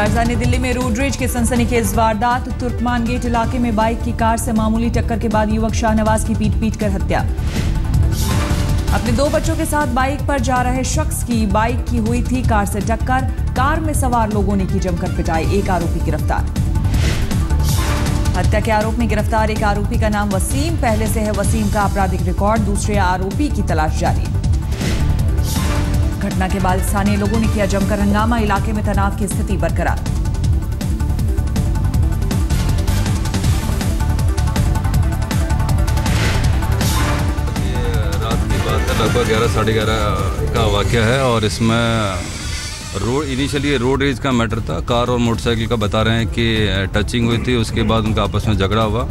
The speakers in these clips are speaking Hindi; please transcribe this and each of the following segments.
राजधानी दिल्ली में रोडरेज की सनसनीखेज वारदात। तुर्कमान गेट इलाके में बाइक की कार से मामूली टक्कर के बाद युवक शाहनवाज की पीट कर हत्या। अपने 2 बच्चों के साथ बाइक पर जा रहे शख्स की बाइक की हुई थी कार से टक्कर। कार में सवार लोगों ने की जमकर पिटाई। एक आरोपी गिरफ्तार। हत्या के आरोप में गिरफ्तार एक आरोपी का नाम वसीम। पहले से है वसीम का आपराधिक रिकॉर्ड। दूसरे आरोपी की तलाश जारी। घटना के बाद स्थानीय लोगों ने किया जमकर हंगामा। इलाके में तनाव की स्थिति बरकरार। रात की बात है, लगभग 11 साढ़े 11 का वाकया है और इसमें इनिशियली रोड रेज का मैटर था। कार और मोटरसाइकिल का बता रहे हैं कि टचिंग हुई थी, उसके बाद उनका आपस में झगड़ा हुआ।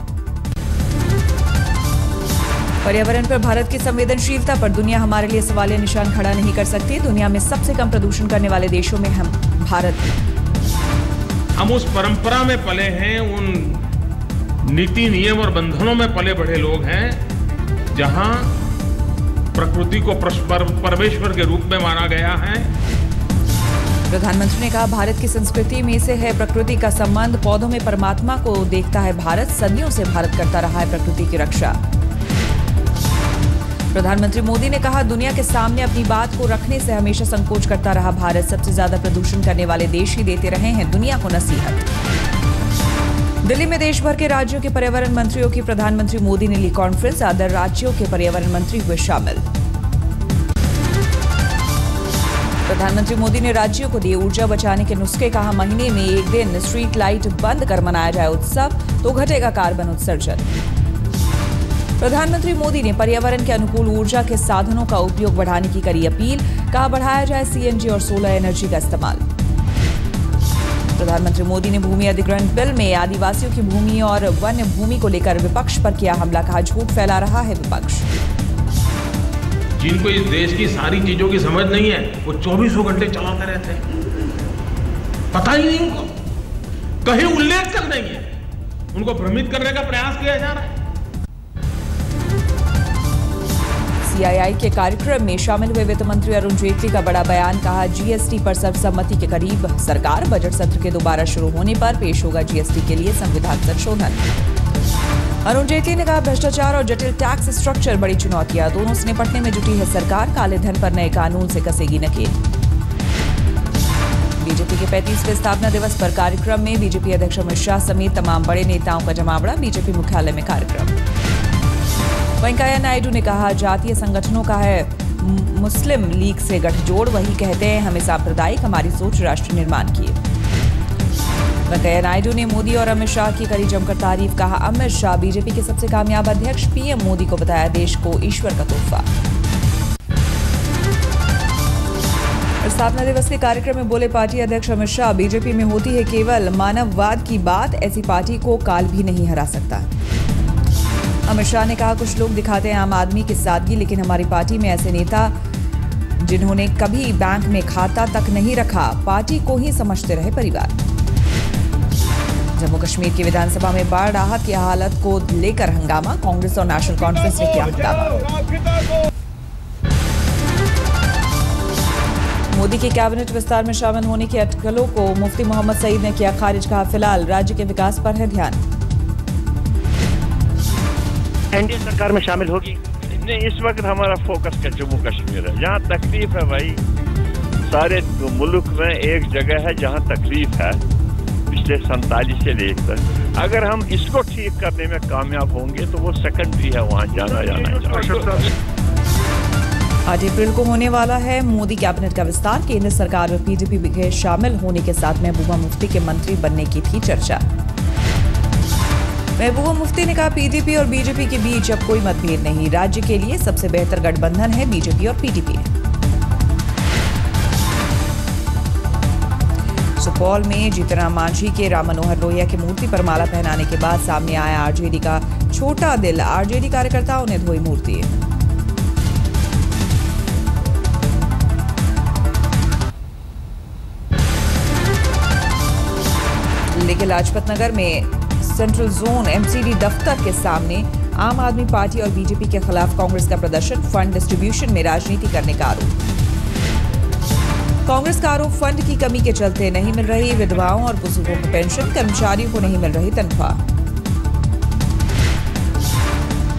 पर्यावरण पर भारत की संवेदनशीलता पर दुनिया हमारे लिए सवालिया निशान खड़ा नहीं कर सकती। दुनिया में सबसे कम प्रदूषण करने वाले देशों में हम भारत हैं। हम उस परंपरा में पले हैं, उन नीति नियम और बंधनों में पले बढ़े लोग हैं जहां प्रकृति को परमेश्वर के रूप में माना गया है। प्रधानमंत्री ने कहा, भारत की संस्कृति में से है प्रकृति का संबंध। पौधों में परमात्मा को देखता है भारत। सदियों से भारत करता रहा है प्रकृति की रक्षा। प्रधानमंत्री मोदी ने कहा, दुनिया के सामने अपनी बात को रखने से हमेशा संकोच करता रहा भारत। सबसे ज्यादा प्रदूषण करने वाले देश ही देते रहे हैं दुनिया को नसीहत। दिल्ली में देश भर के राज्यों के पर्यावरण मंत्रियों की प्रधानमंत्री मोदी ने ली कॉन्फ्रेंस। 8 राज्यों के पर्यावरण मंत्री हुए शामिल। प्रधानमंत्री मोदी ने राज्यों को दिए ऊर्जा बचाने के नुस्खे। कहा, महीने में 1 दिन स्ट्रीट लाइट बंद कर मनाया जाए उत्सव तो घटेगा कार्बन उत्सर्जन। प्रधानमंत्री मोदी ने पर्यावरण के अनुकूल ऊर्जा के साधनों का उपयोग बढ़ाने की करी अपील। कहा, बढ़ाया जाए सीएनजी और सोलर एनर्जी का इस्तेमाल। प्रधानमंत्री मोदी ने भूमि अधिग्रहण बिल में आदिवासियों की भूमि और वन्य भूमि को लेकर विपक्ष पर किया हमला। कहा, झूठ फैला रहा है विपक्ष। जिनको इस देश की सारी चीजों की समझ नहीं है, वो 24 घंटे चलाते रहते हैं। पता ही नहीं उनको, कहीं उल्लेख तक नहीं है। उनको भ्रमित करने का प्रयास किया जा रहा है। सीआईआई के कार्यक्रम में शामिल हुए वित्त मंत्री अरुण जेटली का बड़ा बयान। कहा, जीएसटी पर सर्वसम्मति के करीब सरकार। बजट सत्र के दोबारा शुरू होने पर पेश होगा जीएसटी के लिए संविधान संशोधन। अरुण जेटली ने कहा, भ्रष्टाचार और जटिल टैक्स स्ट्रक्चर बड़ी चुनौतियां। दोनों से निपटने में जुटी है सरकार। काले धन पर नए कानून से कसेगी नकेल। बीजेपी के 35वें स्थापना दिवस पर कार्यक्रम में बीजेपी अध्यक्ष अमित शाह समेत तमाम बड़े नेताओं का जमावड़ा। बीजेपी मुख्यालय में कार्यक्रम। वेंकैया नायडू ने कहा, जातीय संगठनों का है मुस्लिम लीग से गठजोड़। वही कहते हैं हमें सांप्रदायिक, हमारी सोच राष्ट्र निर्माण की। वेंकैया नायडू ने मोदी और अमित शाह की करी जमकर तारीफ। कहा, अमित शाह बीजेपी के सबसे कामयाब अध्यक्ष। पीएम मोदी को बताया देश को ईश्वर का तोहफा। स्थापना दिवस के कार्यक्रम में बोले पार्टी अध्यक्ष अमित शाह, बीजेपी में होती है केवल मानववाद की बात। ऐसी पार्टी को काल भी नहीं हरा सकता। अमित शाह ने कहा, कुछ लोग दिखाते हैं आम आदमी की सादगी, लेकिन हमारी पार्टी में ऐसे नेता जिन्होंने कभी बैंक में खाता तक नहीं रखा, पार्टी को ही समझते रहे परिवार। जम्मू कश्मीर की विधानसभा में बाढ़ राहत की हालत को लेकर हंगामा। कांग्रेस और नेशनल कॉन्फ्रेंस ने किया हंगामा। मोदी के कैबिनेट विस्तार में शामिल होने की अटकलों को मुफ्ती मोहम्मद सईद ने किया खारिज। कहा, फिलहाल राज्य के विकास पर है ध्यान। एनडीए सरकार में शामिल होगी। इस वक्त हमारा फोकस का जम्मू कश्मीर है। जहाँ तकलीफ है भाई, सारे मुल्क में एक जगह है जहाँ तकलीफ है पिछले 47 से लेकर। अगर हम इसको ठीक करने में कामयाब होंगे तो वो सेकेंडरी है, वहाँ जाना 8 अप्रैल को होने वाला है मोदी कैबिनेट का विस्तार। केंद्र सरकार में पीडीपी के शामिल होने के साथ महबूबा मुफ्ती के मंत्री बनने की थी चर्चा। महबूबा मुफ्ती ने कहा, पीडीपी और बीजेपी के बीच अब कोई मतभेद नहीं। राज्य के लिए सबसे बेहतर गठबंधन है बीजेपी और पीडीपी। सुपौल में जीतनराम मांझी के राम मनोहर लोहिया की मूर्ति पर माला पहनाने के बाद सामने आया आरजेडी का छोटा दिल। आरजेडी कार्यकर्ताओं ने धोई मूर्ति। लेकिन लाजपत नगर में सेंट्रल जोन एमसीडी दफ्तर के सामने आम आदमी पार्टी और बीजेपी के खिलाफ कांग्रेस का प्रदर्शन। फंड डिस्ट्रीब्यूशन में राजनीति करने का आरोप। कांग्रेस का आरोप फंड की कमी के चलते नहीं मिल रही विधवाओं और बुजुर्गों को पेंशन, कर्मचारियों को नहीं मिल रही तनख्वाह।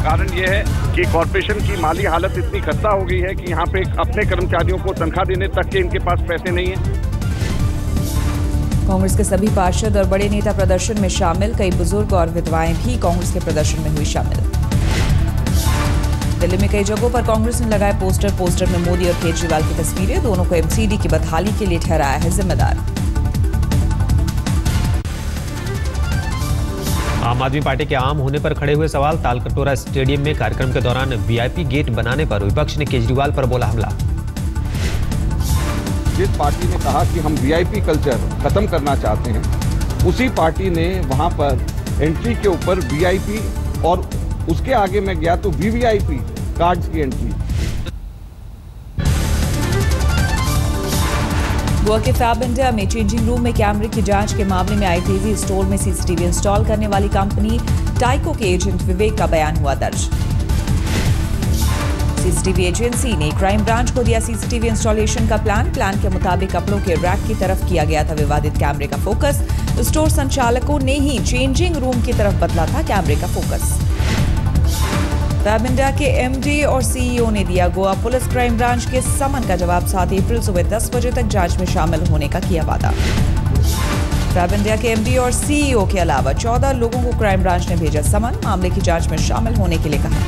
कारण यह है कि कॉरपोरेशन की माली हालत इतनी खस्ता हो गई है कि यहाँ पे अपने कर्मचारियों को तनख्वाह देने तक के इनके पास पैसे नहीं है। कांग्रेस के सभी पार्षद और बड़े नेता प्रदर्शन में शामिल, कई बुजुर्ग और विधवाएं भी कांग्रेस के प्रदर्शन में हुई शामिल। दिल्ली में कई जगहों पर कांग्रेस ने लगाए पोस्टर में मोदी और केजरीवाल की तस्वीरें, दोनों को एमसीडी की बदहाली के लिए ठहराया है जिम्मेदार। आम आदमी पार्टी के आम होने पर खड़े हुए सवाल, तालकटोरा स्टेडियम में कार्यक्रम के दौरान वीआईपी गेट बनाने पर विपक्ष ने केजरीवाल पर बोला हमला। जिस पार्टी ने कहा कि हम वीआईपी कल्चर खत्म करना चाहते हैं, उसी पार्टी ने वहां पर एंट्री के ऊपर वीआईपी और उसके आगे मैं गया तो वीवीआईपी कार्ड्स की एंट्री। गोवा के फैब इंडिया में चेंजिंग रूम में कैमरे की जांच के मामले में आई तेजी, स्टोर में सीसीटीवी इंस्टॉल करने वाली कंपनी टाइको के एजेंट विवेक का बयान हुआ दर्ज। सीसीटीवी एजेंसी ने क्राइम ब्रांच को दिया सीसीटीवी इंस्टॉलेशन का प्लान के मुताबिक कपड़ों के रैक की तरफ किया गया था विवादित कैमरे का फोकस। स्टोर संचालकों ने ही चेंजिंग रूम की तरफ बदला था कैमरे का फोकस। फैब इंडिया के एमडी और सीईओ ने दिया गोवा पुलिस क्राइम ब्रांच के समन का जवाब, 7 अप्रैल सुबह 10 बजे तक जांच में शामिल होने का किया वादा। फैब इंडिया के एमडी और सीईओ के अलावा 14 लोगों को क्राइम ब्रांच ने भेजा समन, मामले की जांच में शामिल होने के लिए कहा।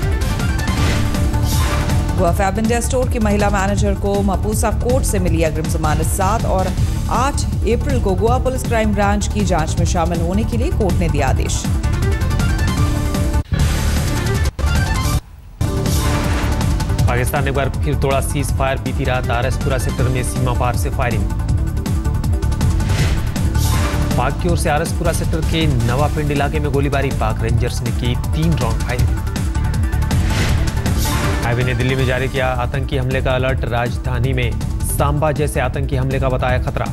गोवा फैब इंडिया स्टोर की महिला मैनेजर को मापुसा कोर्ट से मिली अग्रिम जमानत। 7 और 8 अप्रैल को गोवा पुलिस क्राइम ब्रांच की जांच में शामिल होने के लिए कोर्ट ने दिया आदेश। पाकिस्तान ने एक बार फिर तोड़ा सीज फायर, बीती रात आरएसपुरा सेक्टर में सीमा पार से फायरिंग। पाक की ओर से आरएसपुरा सेक्टर के नवापिंड इलाके में गोलीबारी, पाक रेंजर्स ने की 3 राउंड फायरिंग। आईबी ने दिल्ली में जारी किया आतंकी हमले का अलर्ट, राजधानी में सांबा जैसे आतंकी हमले का बताया खतरा।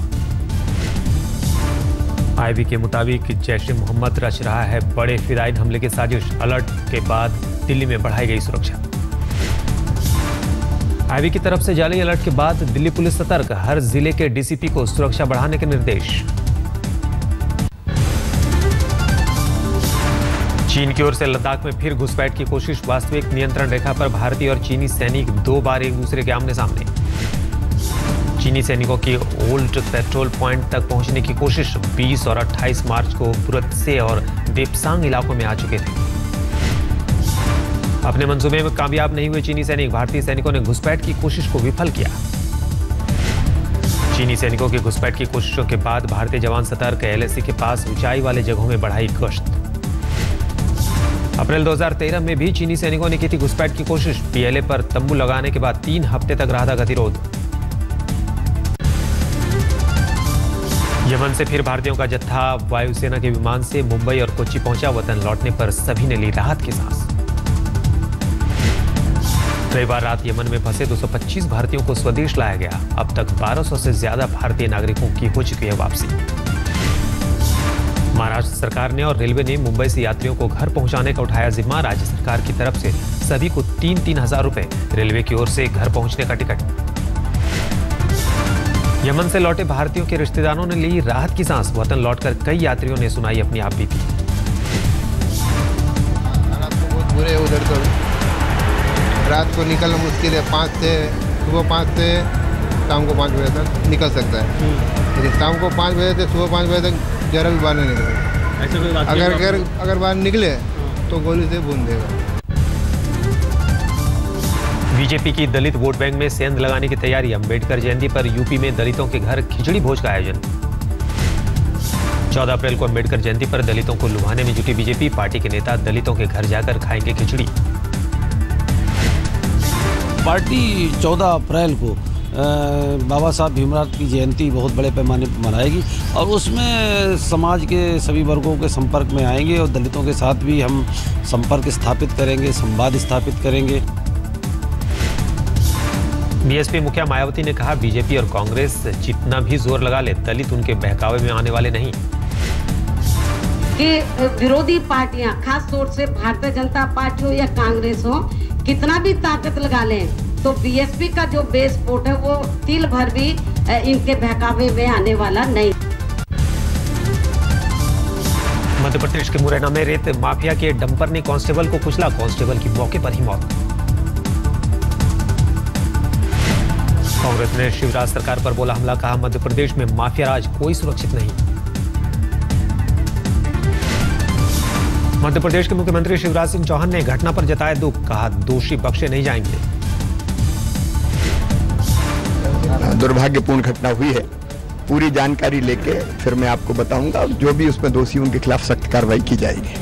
आईबी के मुताबिक जैश ए मोहम्मद रच रहा है बड़े फिदायीन हमले की साजिश, अलर्ट के बाद दिल्ली में बढ़ाई गई सुरक्षा। आईबी की तरफ से जारी अलर्ट के बाद दिल्ली पुलिस सतर्क, हर जिले के डीसीपी को सुरक्षा बढ़ाने के निर्देश। चीन की ओर से लद्दाख में फिर घुसपैठ की कोशिश, वास्तविक नियंत्रण रेखा पर भारतीय और चीनी सैनिक 2 बार एक दूसरे के आमने सामने। चीनी सैनिकों की ओल्ड पेट्रोल पॉइंट तक पहुंचने की कोशिश, 20 और 28 मार्च को पुरतसे और देपसांग इलाकों में आ चुके थे। अपने मंसूबे में कामयाब नहीं हुए चीनी सैनिक, भारतीय सैनिकों ने घुसपैठ की कोशिश को विफल किया। चीनी सैनिकों की घुसपैठ की कोशिशों के बाद भारतीय जवान सतर्क, एलएसी के पास ऊंचाई वाले जगहों में बढ़ाई गश्त। अप्रैल 2013 में भी चीनी सैनिकों ने की थी घुसपैठ की कोशिश, पीएलए पर तंबू लगाने के बाद 3 हफ्ते तक रहा था गतिरोध। यमन से फिर भारतीयों का जत्था वायुसेना के विमान से मुंबई और कोच्चि पहुंचा, वतन लौटने पर सभी ने ली राहत की सांस। रविवार रात यमन में फंसे 225 भारतीयों को स्वदेश लाया गया, अब तक 1200 से ज्यादा भारतीय नागरिकों की हो चुकी है वापसी। महाराष्ट्र सरकार ने और रेलवे ने मुंबई से यात्रियों को घर पहुंचाने का उठाया जिम्मा, राज्य सरकार की तरफ से सभी को 3-3 हजार रुपए, रेलवे की ओर से घर पहुंचने का टिकट। यमन से लौटे भारतीयों के रिश्तेदारों ने ली राहत की सांस, वतन लौटकर कई यात्रियों ने सुनाई अपनी आप बीती। बहुत बुरे उधर तो रात को निकलना मुश्किल है, सुबह 5 से शाम को 5 बजे तक निकल सकता है, लेकिन शाम को 5 बजे से सुबह 5 बजे तक जरा भी बाहर नहीं निकलेगा। अगर बाहर निकले तो गोली से भून देगा। बीजेपी की दलित वोट बैंक में सेंध लगाने की तैयारी, अंबेडकर जयंती पर यूपी में दलितों के घर खिचड़ी भोज का आयोजन। 14 अप्रैल को अंबेडकर जयंती पर दलितों को लुभाने में जुटी बीजेपी, पार्टी के नेता दलितों के घर जाकर खाएंगे खिचड़ी। पार्टी 14 अप्रैल को बाबा साहब भीमराव की जयंती बहुत बड़े पैमाने पर मनाएगी और उसमें समाज के सभी वर्गों के संपर्क में आएंगे और दलितों के साथ भी हम संपर्क स्थापित करेंगे, संवाद स्थापित करेंगे। बीएसपी मुखिया मायावती ने कहा, बीजेपी और कांग्रेस जितना भी जोर लगा ले, दलित उनके बहकावे में आने वाले नहीं। कि विरोधी पार्टियां, खास तौर से भारतीय जनता पार्टी हो या कांग्रेस हो, कितना भी ताकत लगा लें तो बीएसपी का जो बेस वोट है वो तिल भर भी इनके बहकावे में आने वाला नहीं। मध्य प्रदेश के मुरैना में रेत माफिया के डंपर ने कांस्टेबल को कुचला, कांस्टेबल की मौके पर ही मौत। कांग्रेस ने शिवराज सरकार पर बोला हमला, कहा मध्य प्रदेश में माफिया राज कोई सुरक्षित नहीं। मध्य प्रदेश के मुख्यमंत्री शिवराज सिंह चौहान ने घटना पर जताया दुख, कहा दोषी बख्शे नहीं जाएंगे। दुर्भाग्यपूर्ण घटना हुई है, पूरी जानकारी लेके फिर मैं आपको बताऊंगा, जो भी उसमें दोषी उनके खिलाफ सख्त कार्रवाई की जाएगी।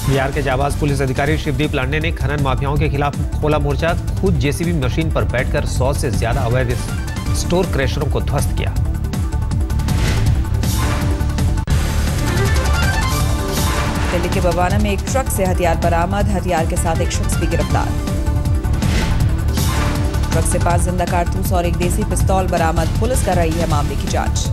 बिहार के जाबाज पुलिस अधिकारी शिवदीप लांडे ने खनन माफियाओं के खिलाफ खोला मोर्चा, खुद जेसीबी मशीन पर बैठकर 100 से ज्यादा अवैध स्टोर क्रैशरों को ध्वस्त किया। दिल्ली के बवाना में एक ट्रक से हथियार बरामद, हथियार के साथ एक शख्स भी गिरफ्तार। ट्रक से 5 जिंदा कारतूस और एक देसी पिस्तौल बरामद, पुलिस कर रही है मामले की जांच।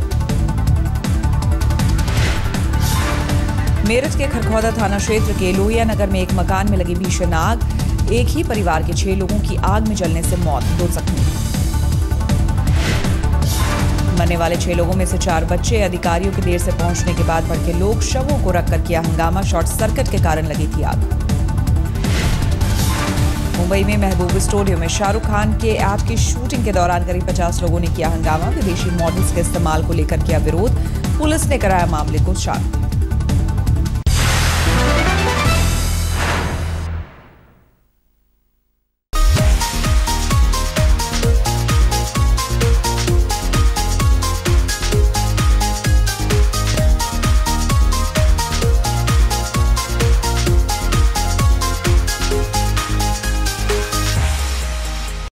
मेरठ के खरखौदा थाना क्षेत्र के लोहिया नगर में एक मकान में लगी भीषण आग, एक ही परिवार के 6 लोगों की आग में जलने से मौत, 2 जख्मी। मरने वाले 6 लोगों में से 4 बच्चे। अधिकारियों के देर से पहुंचने के बाद भड़के लोग शवों को रखकर किया हंगामा, शॉर्ट सर्किट के कारण लगी थी आग। मुंबई में महबूब स्टूडियो में शाहरुख खान के ऐड की शूटिंग के दौरान करीब 50 लोगों ने किया हंगामा, विदेशी मॉडल्स के इस्तेमाल को लेकर किया विरोध, पुलिस ने कराया मामले को शांत।